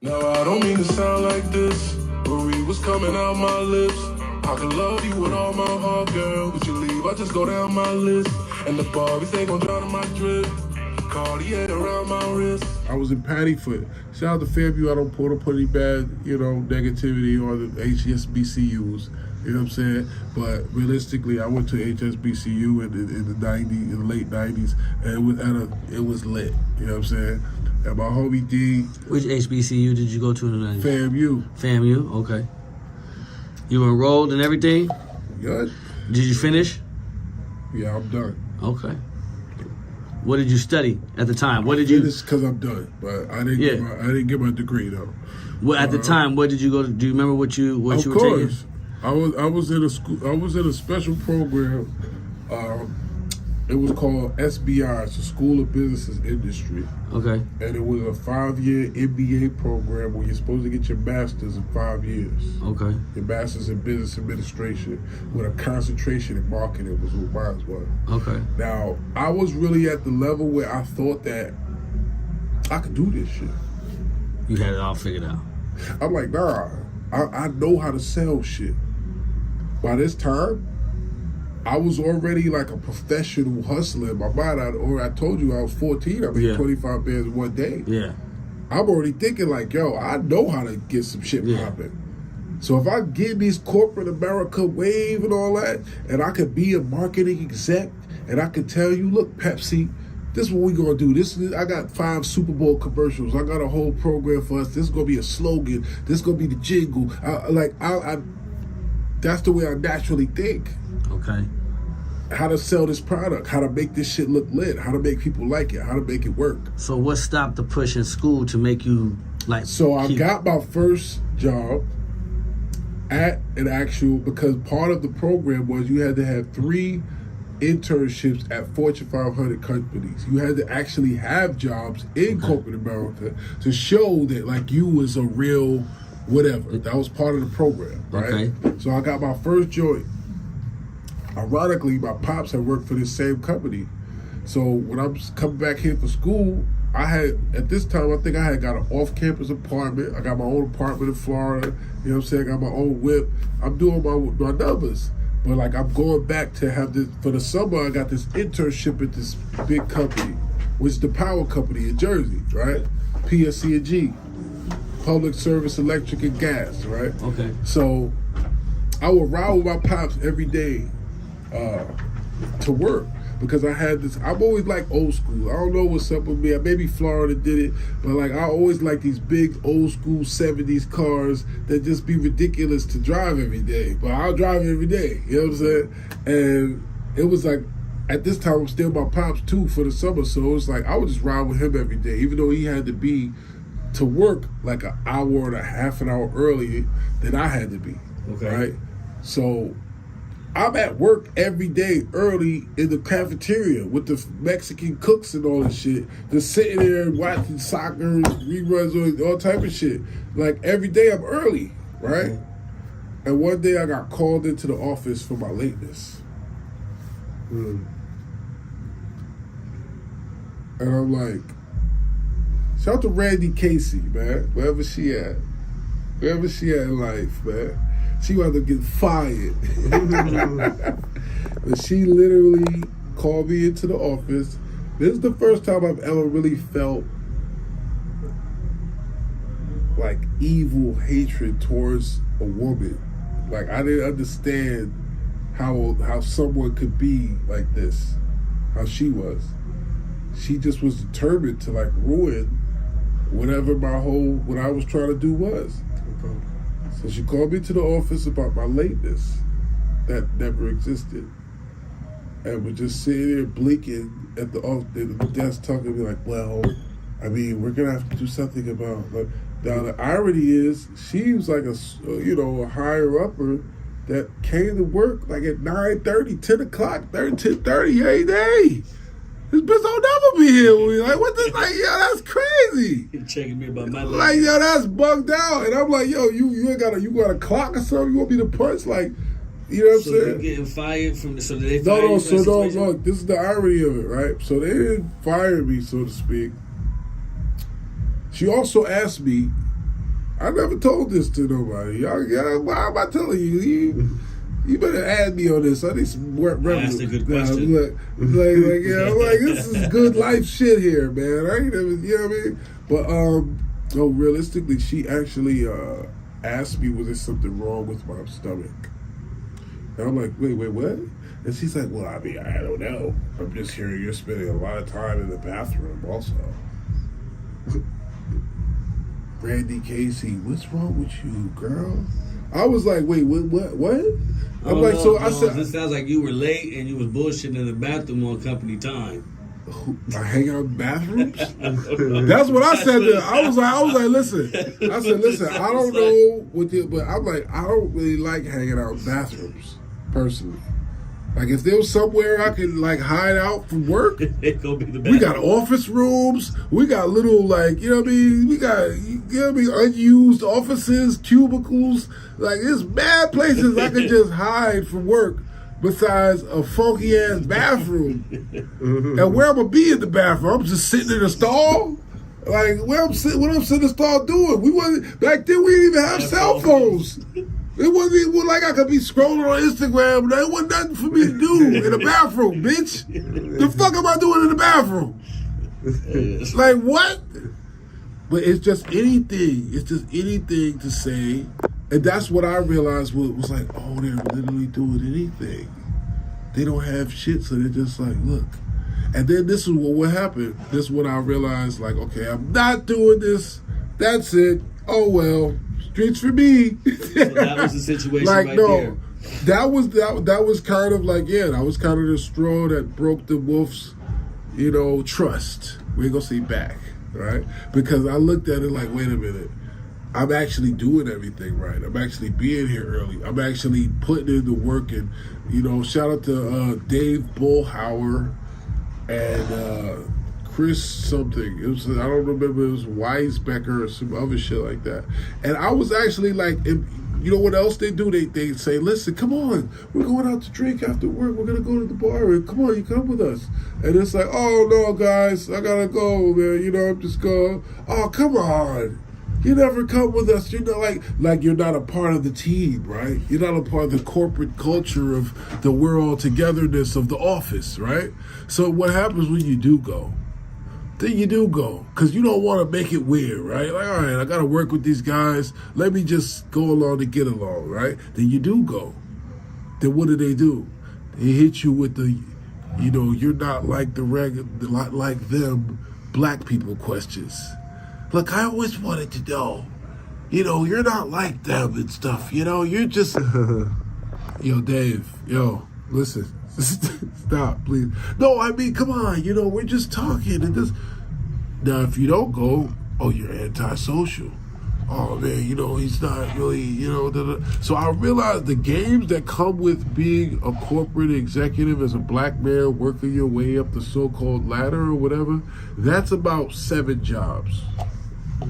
Now I don't mean to sound like this, worry was coming out my lips. I can love you with all my heart, girl, but you leave, I just go down my list. And the Barbies, they gon' drown in my drip, Cartier around my wrist. I was in Pattyfoot. Shout out to Fairview. I don't put any bad, negativity on the HSBCUs. You know what I'm saying? But realistically, I went to HSBCU in the late 90s, and it was lit. You know what I'm saying? And my homie D. Which HBCU did you go to in the 90s? FAMU. FAMU, okay. You enrolled and everything? Good. Did you finish? Yeah, I'm done. Okay. What did you study at the time? What did you? This because I'm done, but I didn't get my degree though. Well, at the time, what did you go to? Do you remember what you were taking? Of course, I was in a school. I was in a special program. It was called SBI. It's a School of Business and Industry. Okay. And it was a 5-year MBA program where you're supposed to get your master's in 5 years. Okay. Your master's in business administration with a concentration in marketing was what mine was. Okay. Now, I was really at the level where I thought that I could do this shit. You had it all figured out. I'm like, nah, I know how to sell shit. By this time, I was already like a professional hustler in my mind. I told you I was 14. I made 25 bands in one day. Yeah. I'm already thinking like, yo, I know how to get some shit popping. So if I get these corporate America wave and all that, and I could be a marketing exec, and I could tell you, look, Pepsi, this is what we gonna do. I got 5 Super Bowl commercials. I got a whole program for us. This is gonna be a slogan. This is gonna be the jingle. That's the way I naturally think. Okay. How to sell this product, how to make this shit look lit, how to make people like it, how to make it work. So what stopped the push in school to make you like? So I got my first job at an actual, because part of the program was you had to have 3 internships at Fortune 500 companies. You had to actually have jobs in corporate America to show that like you was a real whatever. That was part of the program, right? Okay. So I got my first joint. Ironically, my pops had worked for this same company. So when I was coming back here for school, at this time, I think I had got an off-campus apartment. I got my own apartment in Florida. You know what I'm saying? I got my own whip. I'm doing my numbers. But like I'm going back to have this, for the summer, I got this internship at this big company, which is the power company in Jersey, right? PSC&G, Public Service Electric and Gas, right? Okay. So I would ride with my pops every day to work because I had this. I'm always like old school. I don't know what's up with me. Maybe Florida did it, but like I always like these big old school 70s cars that just be ridiculous to drive every day. But I'll drive every day. You know what I'm saying? And it was like at this time I'm still my pops too for the summer, so it was like I would just ride with him every day, even though he had to be to work like an hour and a half an hour earlier than I had to be. Okay. Right? So I'm at work every day early in the cafeteria with the Mexican cooks and all this shit. Just sitting there watching soccer, reruns, all type of shit. Like every day I'm early, right? Okay. And one day I got called into the office for my lateness. And I'm like, shout out to Randy Casey, man, wherever she at in life, man. She wound up getting fired. But she literally called me into the office. This is the first time I've ever really felt like evil hatred towards a woman. Like I didn't understand how someone could be like this, how she was. She just was determined to like ruin whatever what I was trying to do was. Okay. So she called me to the office about my lateness that never existed. And we're just sitting there blinking at the desk talking to me like, well, I mean, we're going to have to do something about it. Now, the irony is she was like a higher upper that came to work like at 9:30, 10 o'clock, 10:30 every day. This bitch don't never be here with me. Like, what this? Like, yo, that's crazy. You're checking me about my life. Like, yo, that's bugged out. And I'm like, yo, you got a clock or something? You want me to punch? Like, you know what I'm saying? So you getting fired from? So did they fire you? No. This is the irony of it, right? So they didn't fire me, so to speak. She also asked me I never told this to nobody. Why am I telling you? You better add me on this. I need some revenue. That's a good question. I'm like, this is good life shit here, man. I ain't never, you know what I mean? But realistically, she actually asked me, was there something wrong with my stomach? And I'm like, wait, what? And she's like, well, I mean, I don't know. I'm just hearing you're spending a lot of time in the bathroom also. Brandy Casey, what's wrong with you, girl? I was like, wait, what? I'm like, I said, this sounds like you were late and you was bullshitting in the bathroom on company time. I hang out in bathrooms? That's what I said. I was like, listen. I said, listen, I don't know what you, but I'm like, I don't really like hanging out in bathrooms, personally. Like, if there was somewhere I could, like, hide out from work, It gonna be the bathroom. we got office rooms. We got little, like, you know what I mean? We got, you know what I mean, unused offices, cubicles. Like, there's bad places I could just hide from work besides a funky-ass bathroom. And where I'm going to be in the bathroom? I'm just sitting in a stall? Like, what I'm sitting in the stall doing? Back then, we didn't even have cell phones. It wasn't even like I could be scrolling on Instagram. There wasn't nothing for me to do in the bathroom, bitch. The fuck am I doing in the bathroom? Like, what? But it's just anything. It's just anything to say. And that's what I realized was like, oh, they're literally doing anything. They don't have shit, so they're just like, look. And then this is what happened. This is when I realized, like, okay, I'm not doing this. That's it. Oh, well. Streets for me. So that was the situation like, right no, there. That was kind of like, that was kind of the straw that broke the wolf's, trust. We ain't gonna say back, right? Because I looked at it like, wait a minute. I'm actually doing everything right. I'm actually being here early. I'm actually putting in the work. And, shout out to Dave Bullhauer and Chris something. It was, I don't remember, it was Weisbecker or some other shit like that. And I was actually like, you know what else they do? They say, listen, come on, we're going out to drink after work. We're going to go to the bar. And come on, you come with us. And it's like, oh, no, guys, I got to go, man. I'm just going, oh, come on. You never come with us. You're not like you're not a part of the team, right? You're not a part of the corporate culture of the we're all togetherness of the office, right? So what happens when you do go? Then you do go, because you don't want to make it weird, right? Like, all right, I got to work with these guys. Let me just go along to get along, right? Then you do go. Then what do? They hit you with the, you're not like not like them black people questions. Look, I always wanted to know, you're not like them and stuff, you're just, yo, Dave, listen, stop, please. No, I mean, come on, we're just talking and this. Now, if you don't go, oh, you're antisocial. Oh, man, he's not really, So I realized the games that come with being a corporate executive as a black man, working your way up the so-called ladder or whatever, that's about 7 jobs.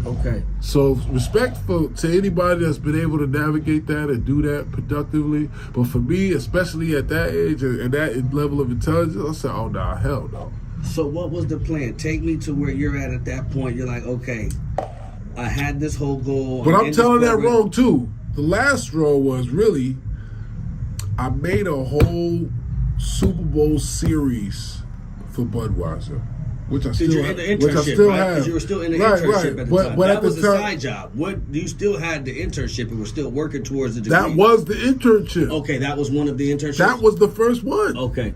Okay. So respect to anybody that's been able to navigate that and do that productively. But for me, especially at that age and that level of intelligence, I said, oh, nah, hell no. So what was the plan? Take me to where you're at that point. You're like, okay, I had this whole goal. But I'm telling that wrong, too. The last straw was really, I made a whole Super Bowl series for Budweiser. Which I still have. Because you were still in the internship at the time. But that was the side job. You still had the internship and were still working towards the degree. That was the internship. Okay, that was one of the internships? That was the first one. Okay.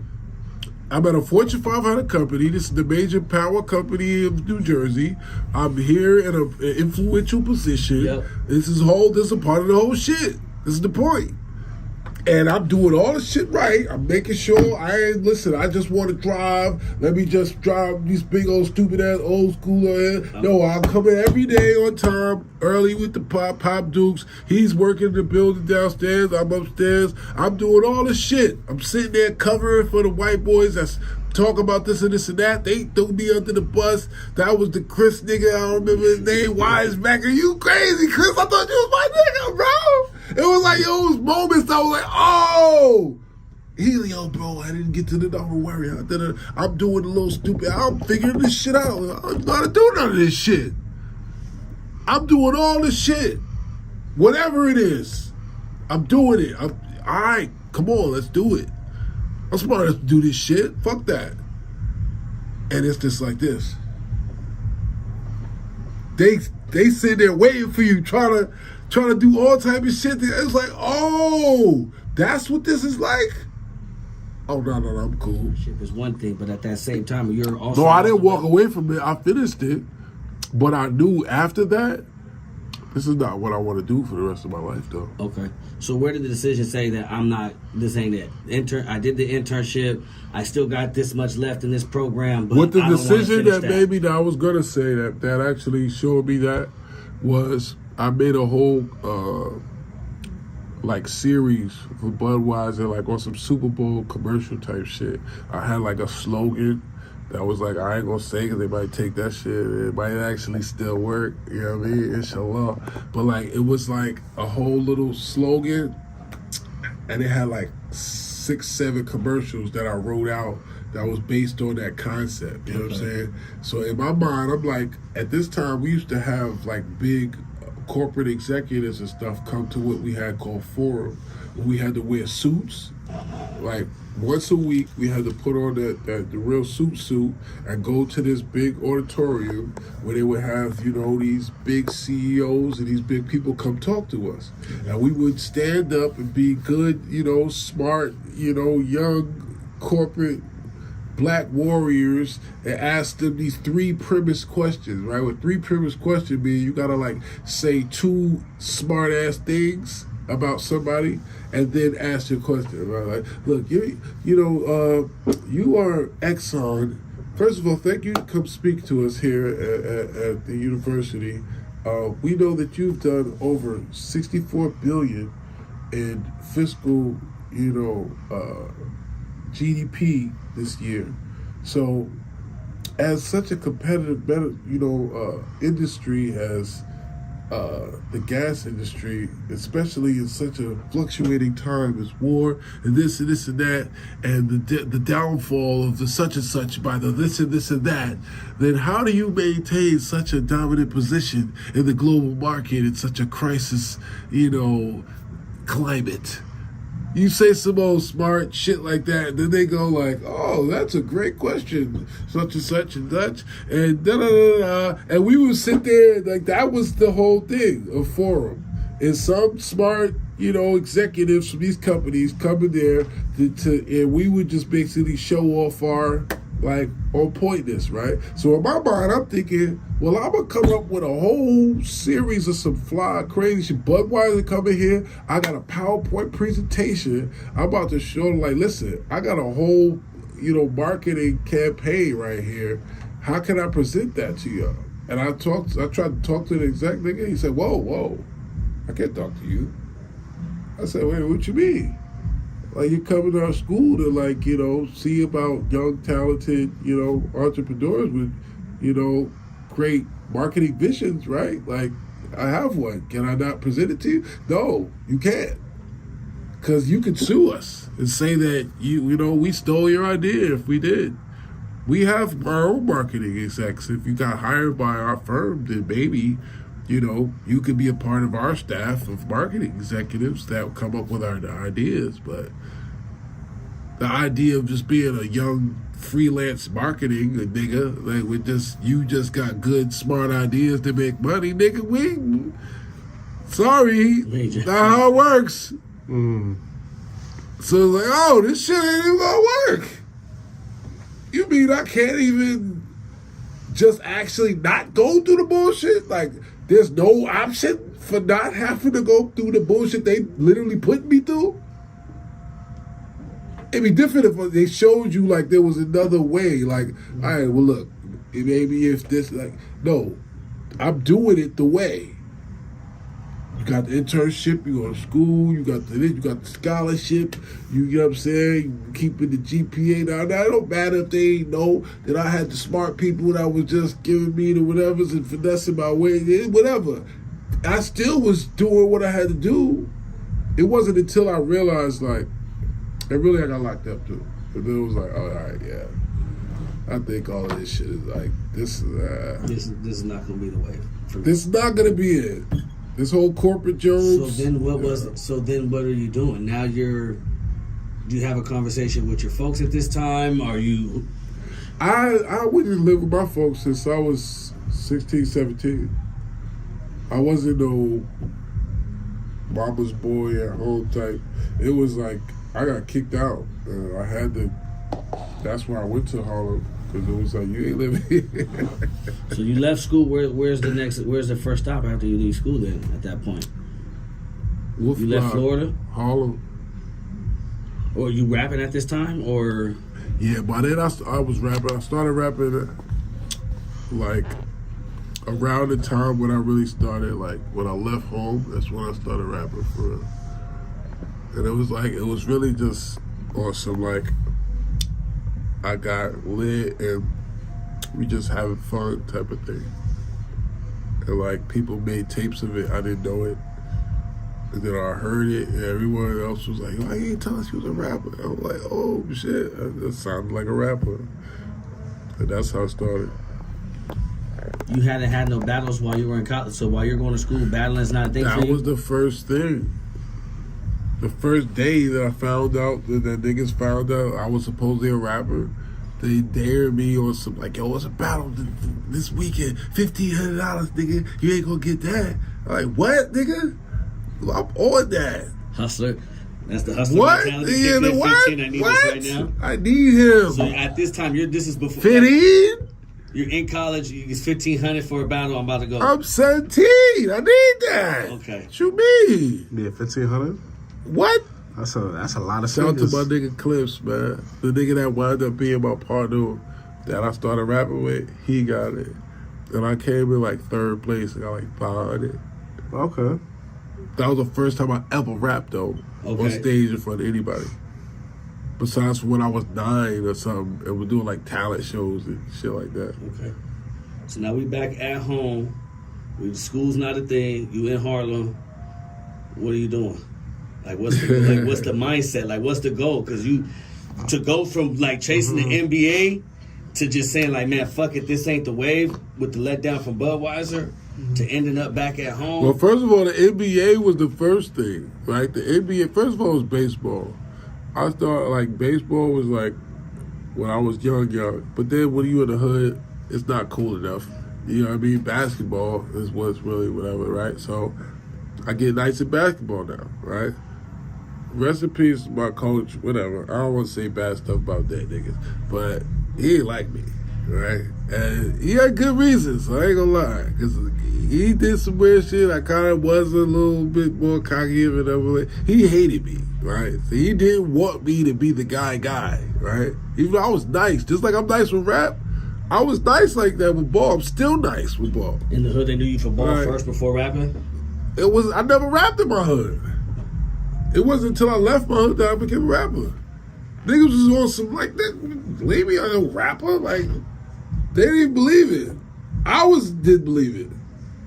I'm at a Fortune 500 company. This is the major power company of New Jersey. I'm here in an influential position. Yep. This is a part of the whole shit. This is the point. And I'm doing all the shit right. I'm making sure I just want to drive. Let me just drive these big old stupid ass old schooler. No, I'm coming every day on time, early with the Pop Dukes. He's working in the building downstairs. I'm upstairs. I'm doing all the shit. I'm sitting there covering for the white boys that's talk about this and this and that. They threw me under the bus. That was the Chris nigga. I don't remember his name. Weisbecker. You crazy, Chris? I thought you was my nigga, bro. It was like, it was moments I was like, oh. Yo, bro, I didn't get to the don't worry. I'm doing a little stupid. I'm figuring this shit out. I don't know how to do none of this shit. I'm doing all this shit. Whatever it is, I'm doing it. All right, come on, let's do it. I'm smart enough to do this shit. Fuck that. And it's just like this. They sit there waiting for you, trying to do all type of shit. It's like, oh, that's what this is like. Oh no, I'm cool. Shit is one thing, but at that same time, you're also. No, I didn't walk away from it. I finished it, but I knew after that, this is not what I want to do for the rest of my life, though. Okay, so where did the decision say that I'm not? This ain't it. I did the internship. I still got this much left in this program, but what the I don't decision that made me that I was gonna say that actually showed me that was I made a whole like series for Budweiser, like on some Super Bowl commercial type shit. I had like a slogan that was like, I ain't gonna say because they might take that shit. It might actually still work, you know what I mean? Inshallah. But like, it was like a whole little slogan, and it had like 6-7 commercials that I wrote out that was based on that concept, you know what I'm saying? So in my mind, I'm like, at this time, we used to have like big corporate executives and stuff come to what we had called forum, where we had to wear suits. Like once a week, we had to put on the real suit and go to this big auditorium where they would have, you know, these big CEOs and these big people come talk to us. And we would stand up and be good, you know, smart, you know, young corporate black warriors and ask them these 3 premise questions, right? With 3 premise questions being you gotta like say 2 smart ass things about somebody and then ask your question, right? Like, look, you are Exxon. First of all, thank you to come speak to us here at the university. We know that you've done over $64 billion in fiscal, you know, GDP this year. So as such a competitive, you know, industry as the gas industry, especially in such a fluctuating time as war and this and that, and the downfall of the such and such by the this and that, then how do you maintain such a dominant position in the global market in such a crisis, you know, climate? You say some old smart shit like that, and then they go like, oh, that's a great question, such and such and such, and da-da-da-da. And we would sit there, like, that was the whole thing of forum. And some smart, you know, executives from these companies coming there and we would just basically show off our, like, on pointness, right? So in my mind, I'm thinking, well, I'm going to come up with a whole series of some fly, crazy shit. Budweiser coming here. I got a PowerPoint presentation. I'm about to show them, like, listen, I got a whole, you know, marketing campaign right here. How can I present that to y'all? And I tried to talk to the exec nigga. He said, whoa, I can't talk to you. I said, wait, what you mean? Like, you're coming to our school to, like, you know, see about young, talented, you know, entrepreneurs with, you know, great marketing visions, right? Like, I have one. Can I not present it to you? No, you can't. Because you could sue us and say that, you know, we stole your idea if we did. We have our own marketing execs. If you got hired by our firm, then maybe, you know, you could be a part of our staff of marketing executives that come up with our ideas. But the idea of just being a young freelance marketing nigga, like with just, you just got good, smart ideas to make money, nigga, sorry, not how it works. So like, oh, this shit ain't even gonna work. You mean I can't even just actually not go through the bullshit? Like, there's no option for not having to go through the bullshit they literally put me through? It'd be different if they showed you like there was another way. Like, all right, well, look, maybe if this, like, no, I'm doing it the way. You got the internship, you go to school, you got the scholarship, you know what I'm saying, you keeping the GPA down. Now, it don't matter if they know that I had the smart people that was just giving me the whatevers and finessing my way, whatever. I still was doing what I had to do. It wasn't until I realized, like, and really I got locked up too. And then it was like, oh, all right, yeah. I think all of this shit is like, this is not gonna be the way. This is not gonna be it. This whole corporate Jones. So then what was it? So then what are you doing? Now do you have a conversation with your folks at this time? Are you... I went to live with my folks since I was 16, 17. I wasn't no mama's boy at home type. It was like I got kicked out. I had to. That's why I went to Harlem, because it was like, you ain't living here. So you left school. Where's the first stop after you leave school? Then at that point, you left Florida, Harlem. Or you rapping at this time, or? Yeah, by then I was rapping. I started rapping like around the time when I really started, like when I left home. That's when I started rapping for real. And it was really just awesome. Like, I got lit and we just having fun type of thing. And like, people made tapes of it. I didn't know it. And then I heard it, and everyone else was like, "Why you ain't tell us you was a rapper?" I was like, "Oh shit, that sounded like a rapper." And that's how it started. You hadn't had no battles while you were in college, so while you're going to school, battling is not a thing for you? That was the first thing. The first day that I found out, that niggas found out I was supposedly a rapper, they dared me on some, like, yo, it's a battle this weekend, $1,500, nigga. You ain't gonna get that. I'm like, what, nigga? I'm on that. Hustler. That's the hustler What? mentality. Yeah, Kick that what? 15, I need What? this right now. I need him. So at this time, this is before. Fit in? You're in college. It's $1,500 for a battle. I'm about to go. I'm 17. I need that. Okay. Shoot me. Yeah, 1,500. What? That's a lot of Shout out to figures. my nigga Clips, man. The nigga that wound up being my partner that I started rapping with, he got it. And I came in like third place. I got like 500. Okay. That was the first time I ever rapped, though, on stage in front of anybody. Besides when I was 9 or something, and we're doing like talent shows and shit like that. Okay. So now we back at home. School's not a thing. You in Harlem. What are you doing? Like, what's the mindset? Like, what's the goal? Because to go from like chasing the NBA to just saying like, man, fuck it, this ain't the wave, with the letdown from Budweiser, to ending up back at home. Well, first of all, the NBA was the first thing, right? The NBA, first of all, was baseball. I thought like baseball was like when I was young. But then when you in the hood, it's not cool enough. You know what I mean? Basketball is what's really whatever, right? So I get nice at basketball now, right? Rest in peace, my coach, whatever. I don't want to say bad stuff about that niggas, but he ain't like me, right? And he had good reasons, so I ain't gonna lie. Because he did some weird shit. I kind of was a little bit more cocky and whatever. He hated me, right? So he didn't want me to be the guy, right? Even though I was nice, just like I'm nice with rap, I was nice like that with ball. I'm still nice with ball. In the hood, they knew you for ball first before rapping? I never rapped in my hood. It wasn't until I left my hood that I became a rapper. Niggas was on some like that. Leave me on a rapper. Like, they didn't even believe it. Didn't believe it.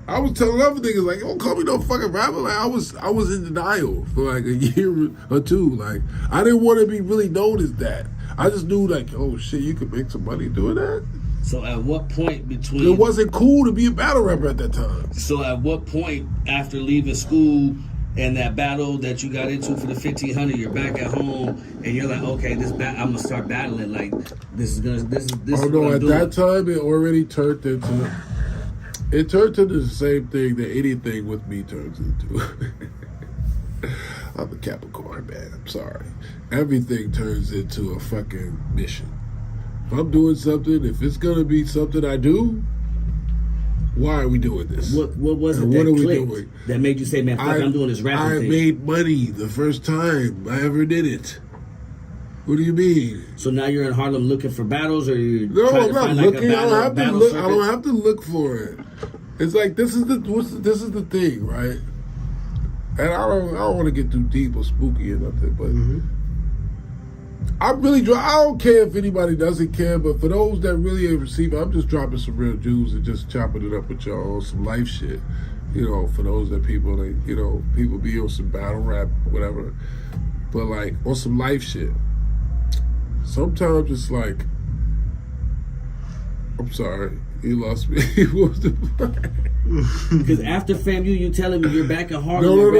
I was telling other niggas like, don't call me no fucking rapper. Like, I was in denial for like a year or two. Like, I didn't want to be really known as that. I just knew like, oh shit, you could make some money doing that. So at what point between... It wasn't cool to be a battle rapper at that time. So at what point after leaving school and that battle that you got into for the 1,500, you're back at home and you're like, okay, I'm gonna start battling. Like, this. Oh no! At that time, it already turned into. It turned into the same thing that anything with me turns into. I'm a Capricorn, man. I'm sorry. Everything turns into a fucking mission. If I'm doing something, if it's gonna be something I do, why are we doing this? What was it and that what are we clicked doing? that made you say, man, fuck, I'm doing this rapping I thing? made money the first time I ever did it. What do you mean? So now you're in Harlem looking for battles, or you're No, trying I'm to not find looking. like a I don't have to battle look. circuit? I don't have to look for it. It's like this is the thing, right? And I don't want to get too deep or spooky or nothing, but I don't care if anybody doesn't care, but for those that really ain't receiving, I'm just dropping some real Jews and just chopping it up with y'all on some life shit. You know, for those that people be on some battle rap, whatever. But like on some life shit. Sometimes it's like, I'm sorry, he lost me. What was the Because after FAMU, you telling me you're back in Harlem. No. What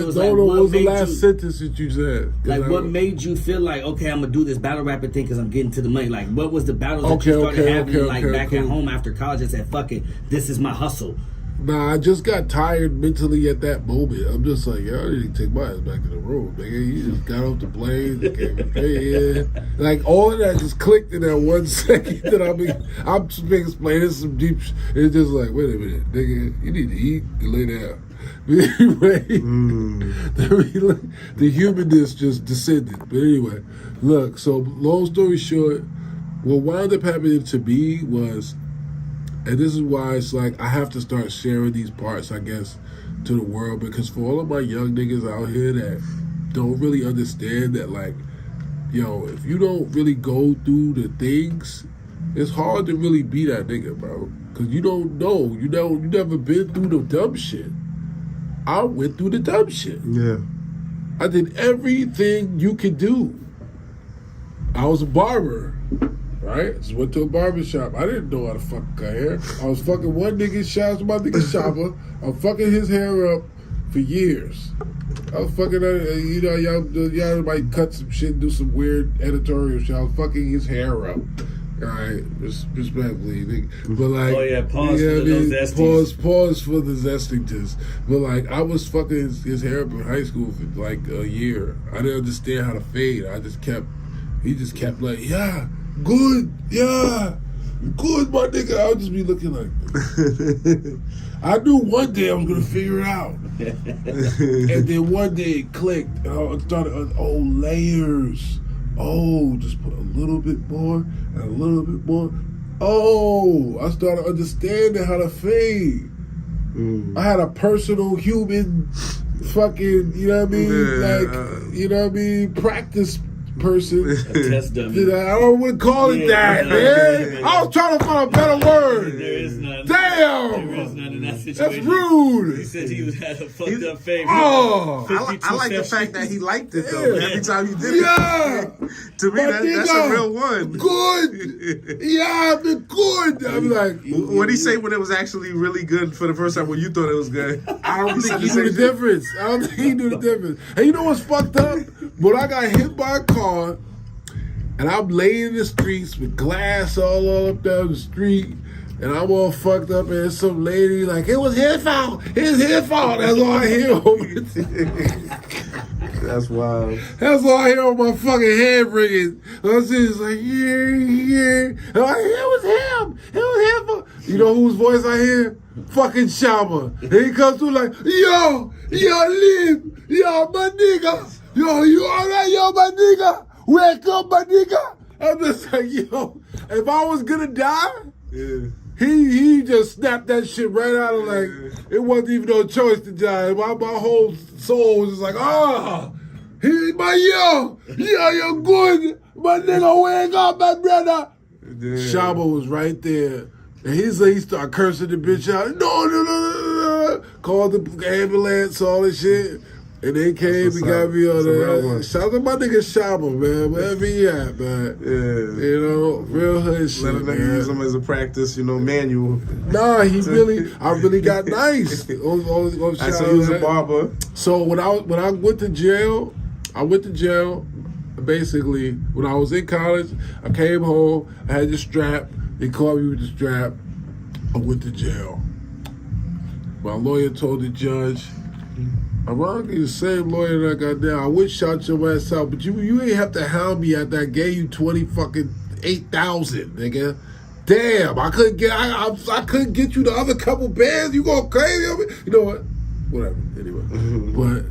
was the made last you, sentence that you said? like, what made you feel like, okay, I'm gonna do this battle rapping thing because I'm getting to the money? Like, what was the battles that you started having back at home after college and said, fuck it, this is my hustle? Nah, I just got tired mentally at that moment. I'm just like, yo, I need to take my ass back to the room, nigga. You just got off the plane, like all of that just clicked in that 1 second that I'm just explaining some deep. It's just like, wait a minute, nigga, you need to eat and lay down. Anyway, the humanness just descended. But anyway, look. So long story short, what wound up happening to me was. And this is why it's like I have to start sharing these parts, I guess, to the world, because for all of my young niggas out here that don't really understand that, like, yo, if you don't really go through the things, it's hard to really be that nigga, bro. Because you don't know. You never been through the dumb shit. I went through the dumb shit. Yeah. I did everything you could do. I was a barber. Right? Just went to a barbershop. I didn't know how to fucking cut hair. I was fucking one nigga's shop, my nigga's shopper. I'm fucking his hair up for years. I was fucking, y'all might cut some shit, do some weird editorial shit. I was fucking his hair up. All right, respectfully, nigga. But like, oh yeah, pause for those zesties. Pause for the zestiness. But like, I was fucking his hair up in high school for like a year. I didn't understand how to fade. He just kept like, yeah. Good, yeah, good, my nigga. I'll just be looking like this. I knew one day I was gonna figure it out, and then one day it clicked, and I started, layers. Oh, just put a little bit more and a little bit more. Oh, I started understanding how to fade. I had a personal human, fucking, you know what I mean, you know what I mean, practice. Person, a test dummy. I don't want to call it that, man. I was trying to find a better word. There is none. Damn. There is none in that situation. That's rude. He said he had a fucked up fade. Oh, I like the fact that he liked it though. Yeah. Every time you did it. Yeah. To me, that's a real one. Good. Yeah, I've been good. I'm like, what did he say when it was actually really good for the first time when you thought it was good? I don't think he knew the difference. I don't think he knew the difference. And you know what's fucked up? When I got hit by a car, and I'm laying in the streets with glass all up down the street, and I'm all fucked up, and there's some lady like, it was his fault. It's his fault. That's all I hear over That's wild. That's all I hear on my fucking head ringing. I'm just like, yeah. I'm like, it was him. It was his fault. You know whose voice I hear? Fucking Shama. And he comes through like, yo, Lim, yo, my nigga. Yo, you alright, yo, my nigga? Wake up, my nigga. I'm just like, yo, if I was gonna die, he just snapped that shit right out of like, it wasn't even no choice to die. My whole soul was just like, yo, you're good. My nigga, wake up, my brother. Shaba was right there. And he started cursing the bitch out. No. Called the ambulance, all this shit. And they came and got me on there. Shout out to my nigga Shaba, man. Wherever he at, man. Yeah. You know, real hood shit. Let a nigga use him as a practice, manual. Nah, I really got nice. So he was a barber. So when I went to jail, basically, when I was in college, I came home, I had the strap, they caught me with the strap, I went to jail. My lawyer told the judge, ironically, the same lawyer that I got now, I would shout your ass out, but you ain't have to hound me after I gave you 8,000, nigga. Damn, I couldn't get you the other couple bands. You going crazy on me? You know what? Whatever. Anyway, but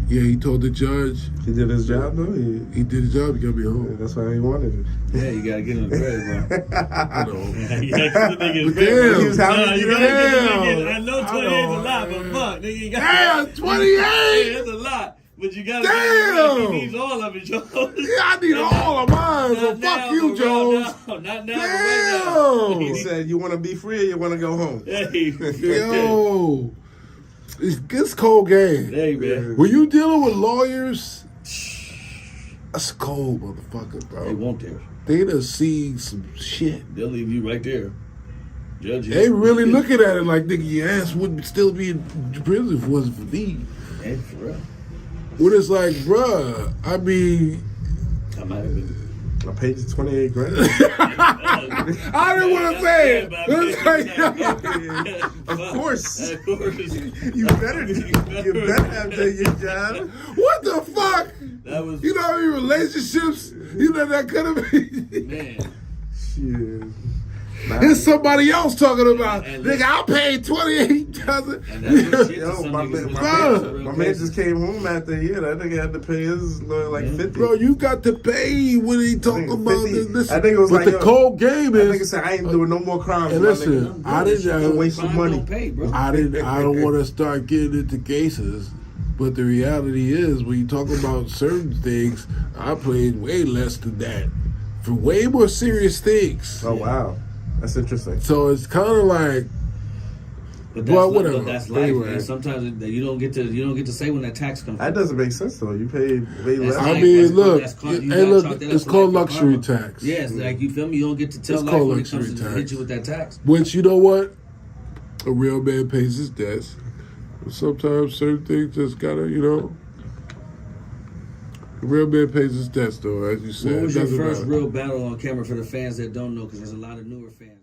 yeah, he told the judge. He did his job though. He did his job. He got me home. Yeah, that's why he wanted it. Yeah, you gotta get him the bread, bro. I know. You gotta get the nigga But damn, he was having you gotta get the nigga. I know 28 is a lot, but fuck, nigga, you gotta. Damn, 28. Yeah, it's a lot. But you gotta Damn! he needs all of it, Jones. Yeah, I need all of mine, so fuck you, Jones. Not now, Damn! He said, you want to be free or you want to go home? Hey. Yo. It's cold game. Hey, man. When you dealing with lawyers, that's a cold motherfucker, bro. They won't there. They done seen some shit. They'll leave you right there. They really looking at it like, nigga, your ass wouldn't still be in prison if it wasn't for me. Hey, for real. When it's like, bruh, I mean, I might have been. I paid you $28,000. I didn't want to say it. Of course. Of course. You better have done your job. What the fuck? That was. You know how many relationships, you know, that could have been. Man. Shit. There's somebody else talking about, And nigga, I paid $28,000. And that's what shit to Yo, some my niggas. man just came home after a year. That nigga had to pay his like 50. Bro, you got to pay when he talking about this. I think it was but like, the yo, cold game I think is. it said, I ain't doing no more crimes. And my listen, nigga. I didn't waste some money. Don't pay, bro. I don't want to start getting into cases, but the reality is, when you talk about certain things, I paid way less than that for way more serious things. Oh wow, that's interesting. So it's kind of like, But whatever. But that's life, Anyway. man. Sometimes you don't get to say when that tax comes. That doesn't make sense though. You paid way less. I mean, look, it's called luxury tax. Yes, like you feel me. You don't get to tell It's life called when it comes luxury to tax. hit you with that tax. Which, you know what? A real man pays his debts. But sometimes certain things just gotta, you know. A real man pays his debts, though, as you said. What was It your doesn't first matter. real battle on camera for the fans that don't know? Because there's a lot of newer fans.